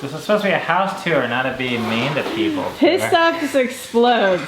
This is supposed to be a house tour, not to be mean to people. His stuff just explodes.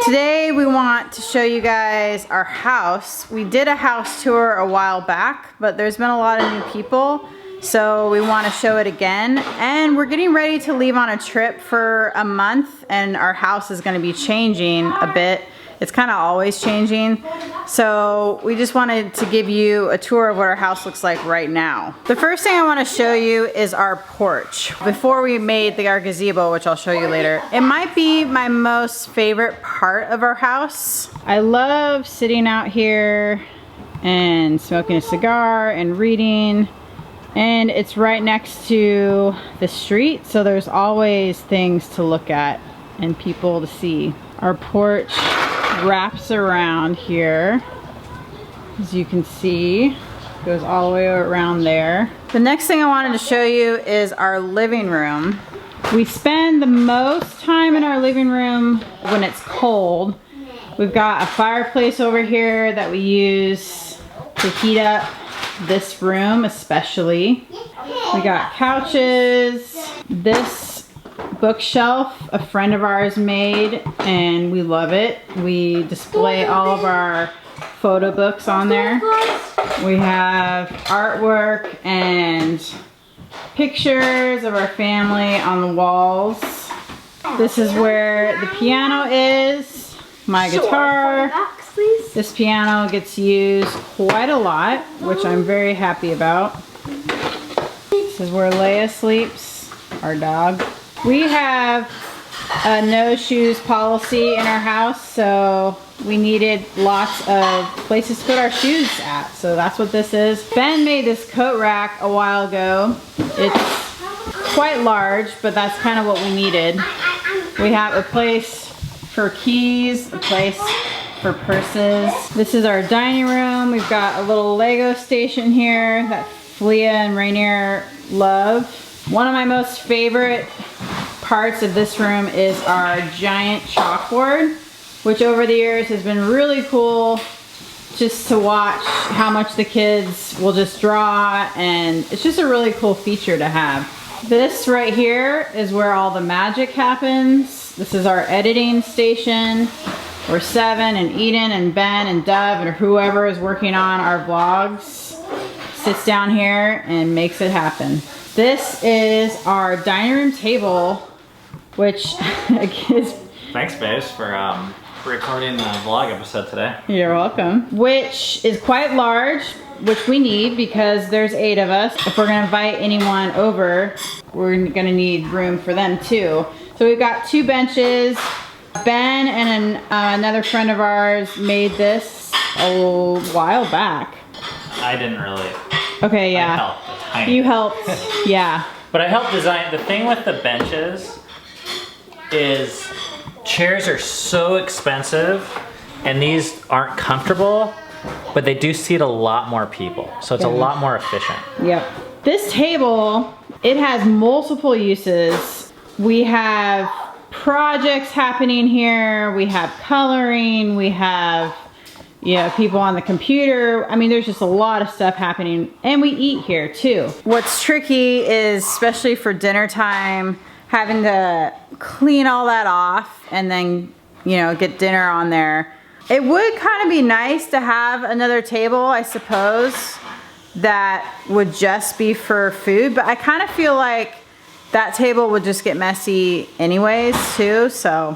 Today we want to show you guys our house. We did a house tour a while back, but there's been a lot of new people, so we want to show it again. And we're getting ready to leave on a trip for a month, and our house is going to be changing a bit. It's kind of always changing. So we just wanted to give you a tour of what our house looks like right now. The first thing I want to show you is our porch. Before we made our gazebo, which I'll show you later, it might be my most favorite part of our house. I love sitting out here and smoking a cigar and reading. And it's right next to the street, so there's always things to look at and people to see. Our porch wraps around here, as you can see, goes all the way around there. The next thing I wanted to show you is our living room. We spend the most time in our living room when it's cold. We've got a fireplace over here that we use to heat up this room especially. We got couches. This bookshelf a friend of ours made, and we love it. We display all of our photo books on there. We have artwork and pictures of our family on the walls. This is where the piano is, my guitar. This piano gets used quite a lot, which I'm very happy about. This is where Leia sleeps, our dog. We have a no shoes policy in our house, so we needed lots of places to put our shoes at. So that's what this is. Ben made this coat rack a while ago. It's quite large, but that's kind of what we needed. We have a place for keys, a place for purses. This is our dining room. We've got a little Lego station here that Filia and Rainier love. One of my most favorite parts of this room is our giant chalkboard, which over the years has been really cool just to watch how much the kids will just draw, and it's just a really cool feature to have. This right here is where all the magic happens. This is our editing station where Seven and Eden and Ben and Dove and whoever is working on our vlogs sits down here and makes it happen. This is our dining room table, which is... Thanks, babes, for recording the vlog episode today. You're welcome. Which is quite large, which we need because there's 8 of us. If we're gonna invite anyone over, we're gonna need room for them too. So we've got 2 benches. Ben and another friend of ours made this a while back. I didn't really. Okay, yeah. I helped. You helped, yeah. But I helped design. The thing with the benches is chairs are so expensive, and these aren't comfortable, but they do seat a lot more people. So it's a lot more efficient. Yep. This table, it has multiple uses. We have projects happening here. We have coloring. We have, people on the computer. I mean, there's just a lot of stuff happening, and we eat here too. What's tricky is, especially for dinner time, having to clean all that off and then, get dinner on there. It would kind of be nice to have another table, I suppose, that would just be for food, but I kind of feel like that table would just get messy anyways too, so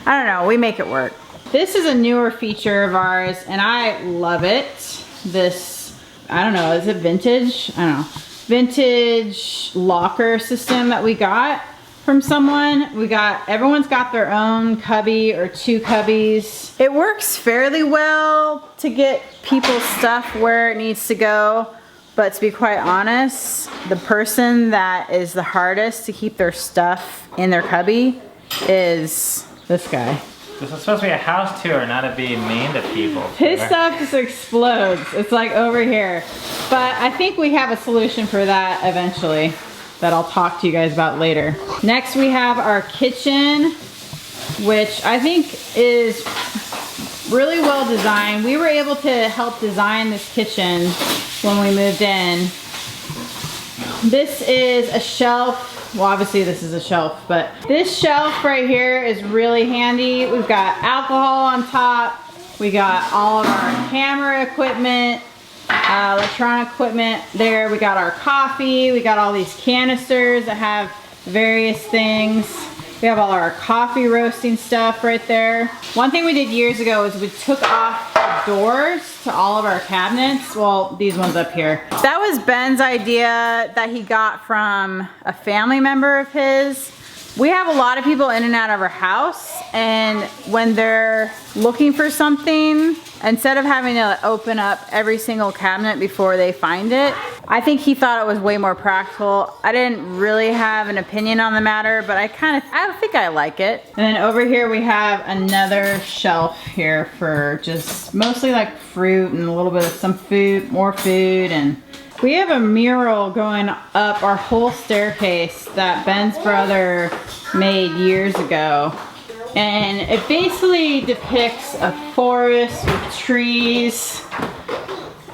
I don't know, we make it work. This is a newer feature of ours, and I love it. This, I don't know, is it vintage? I don't know. Vintage locker system that we got from someone. Everyone's got their own cubby or 2 cubbies. It works fairly well to get people's stuff where it needs to go, but to be quite honest, the person that is the hardest to keep their stuff in their cubby is this guy. This is supposed to be a house tour, not to be mean to people. His stuff just explodes. It's like over here. But I think we have a solution for that eventually that I'll talk to you guys about later. Next we have our kitchen, which I think is really well designed. We were able to help design this kitchen when we moved in. This is a shelf. Well, obviously this is a shelf, but this shelf right here is really handy. We've got alcohol on top. We got all of our camera equipment, electronic equipment there. We got our coffee. We got all these canisters that have various things. We have all our coffee roasting stuff right there. One thing we did years ago is we took off the doors to all of our cabinets. Well, these ones up here. That was Ben's idea that he got from a family member of his. We have a lot of people in and out of our house, and when they're looking for something, instead of having to open up every single cabinet before they find it, I think he thought it was way more practical. I didn't really have an opinion on the matter, but I think I like it. And then over here we have another shelf here for just mostly like fruit and a little bit of some food, more food, and we have a mural going up our whole staircase that Ben's brother made years ago. And it basically depicts a forest with trees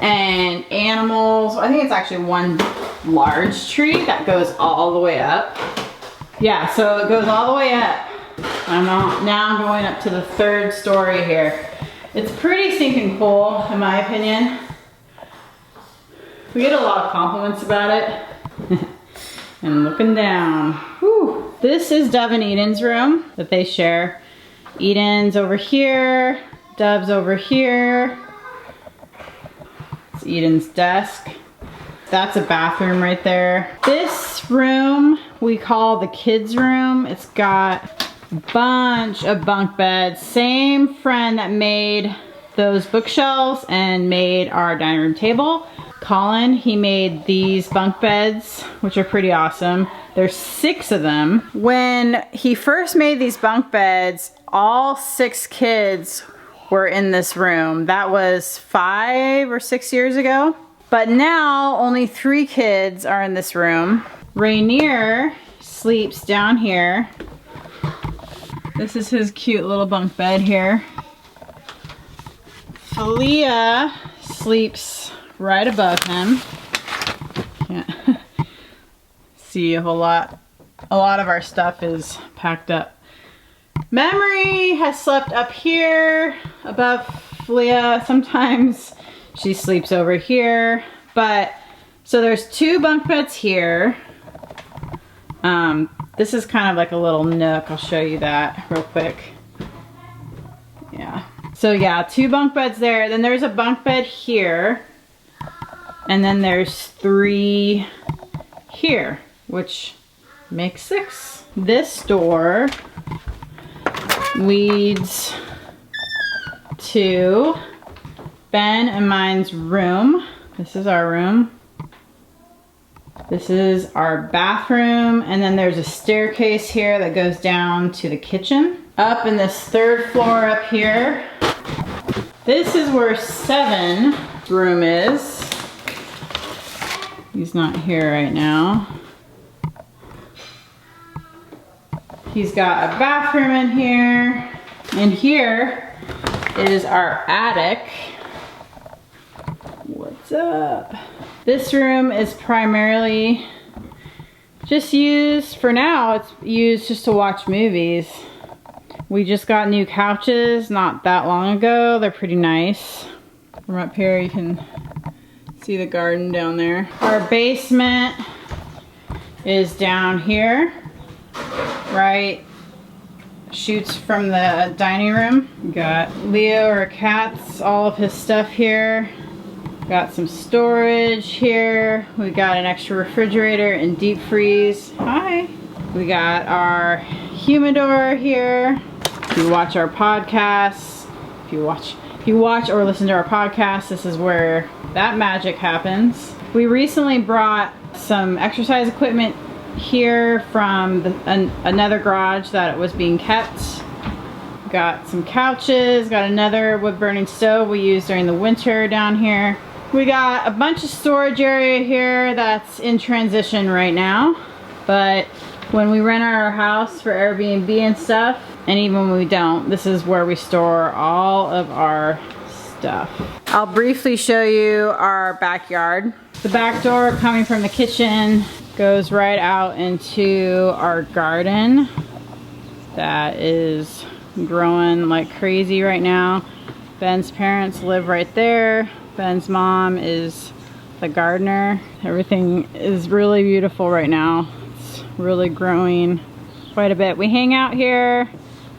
and animals. I think it's actually one large tree that goes all the way up. Yeah, so it goes all the way up. Now I'm going up to the 3rd story here. It's pretty stinking cool, in my opinion. We get a lot of compliments about it. And looking down. Whew. This is Dove and Eden's room that they share. Eden's over here. Dove's over here. It's Eden's desk. That's a bathroom right there. This room we call the kids' room. It's got a bunch of bunk beds. Same friend that made those bookshelves and made our dining room table. Colin, he made these bunk beds, which are pretty awesome. There's 6 of them. When he first made these bunk beds, all 6 kids were in this room. That was 5 or 6 years ago. But now only 3 kids are in this room. Rainier sleeps down here. This is his cute little bunk bed here. Filia sleeps right above him. Can't see a whole lot. A lot of our stuff is packed up. Memory has slept up here above Filia. Sometimes she sleeps over here. But so there's 2 bunk beds here. This is kind of like a little nook. I'll show you that real quick. Yeah. So yeah, 2 bunk beds there. Then there's a bunk bed here. And then there's 3 here, which makes 6. This door leads to Ben and mine's room. This is our room. This is our bathroom. And then there's a staircase here that goes down to the kitchen. Up in this 3rd floor up here. This is where 7's room is. He's not here right now. He's got a bathroom in here. And here is our attic. What's up? This room is primarily just used, for now, it's used just to watch movies. We just got new couches not that long ago. They're pretty nice. From up here you can see the garden down there. Our basement is down here, right? Shoots from the dining room. We got Leo, our cat's, all of his stuff here. Got some storage here. We got an extra refrigerator and deep freeze. Hi. We got our humidor here. If you watch our podcasts, if you watch or listen to our podcast, this is where that magic happens. We recently brought some exercise equipment here from another garage that it was being kept. got some couches, got another wood burning stove we use during the winter down here. We got a bunch of storage area here that's in transition right now, but when we rent our house for Airbnb and stuff, and even when we don't, this is where we store all of our stuff. I'll briefly show you our backyard. The back door coming from the kitchen goes right out into our garden that is growing like crazy right now. Ben's parents live right there. Ben's mom is the gardener. Everything is really beautiful right now. It's really growing quite a bit. We hang out here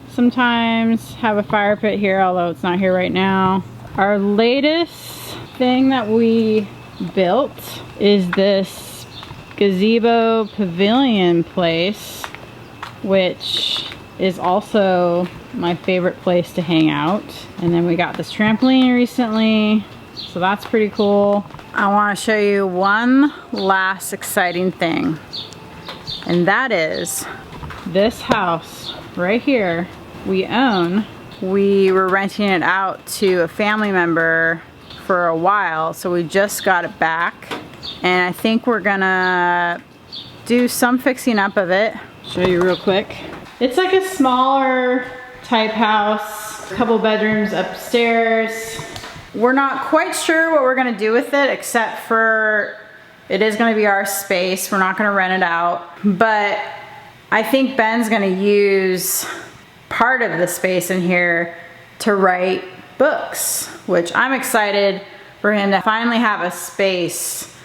sometimes, have a fire pit here, although it's not here right now. Our latest thing that we built is this gazebo pavilion place, which is also my favorite place to hang out. And then we got this trampoline recently, so that's pretty cool. I want to show you one last exciting thing, and that is this house right here we own. We were renting it out to a family member for a while, so we just got it back, and I think we're gonna do some fixing up of it. Show you real quick. It's like a smaller type house, a couple bedrooms upstairs. We're not quite sure what we're gonna do with it, except for it is gonna be our space. We're not gonna rent it out, but I think Ben's gonna use part of the space in here to write books, which I'm excited for him to finally have a space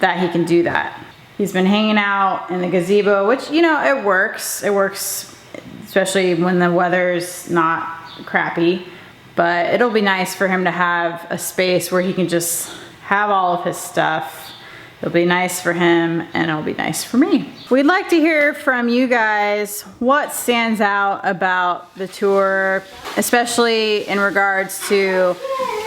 that he can do that. He's been hanging out in the gazebo, which, you know, it works. It works, especially when the weather's not crappy, but it'll be nice for him to have a space where he can just have all of his stuff. It'll be nice for him, and it'll be nice for me. We'd like to hear from you guys what stands out about the tour, especially in regards to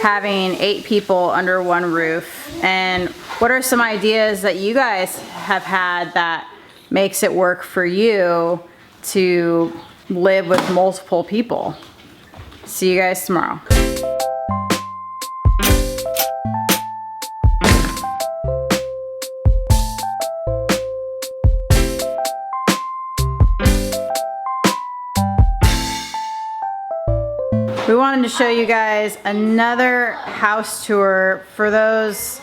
having 8 people under one roof. And what are some ideas that you guys have had that makes it work for you to live with multiple people? See you guys tomorrow. We wanted to show you guys another house tour for those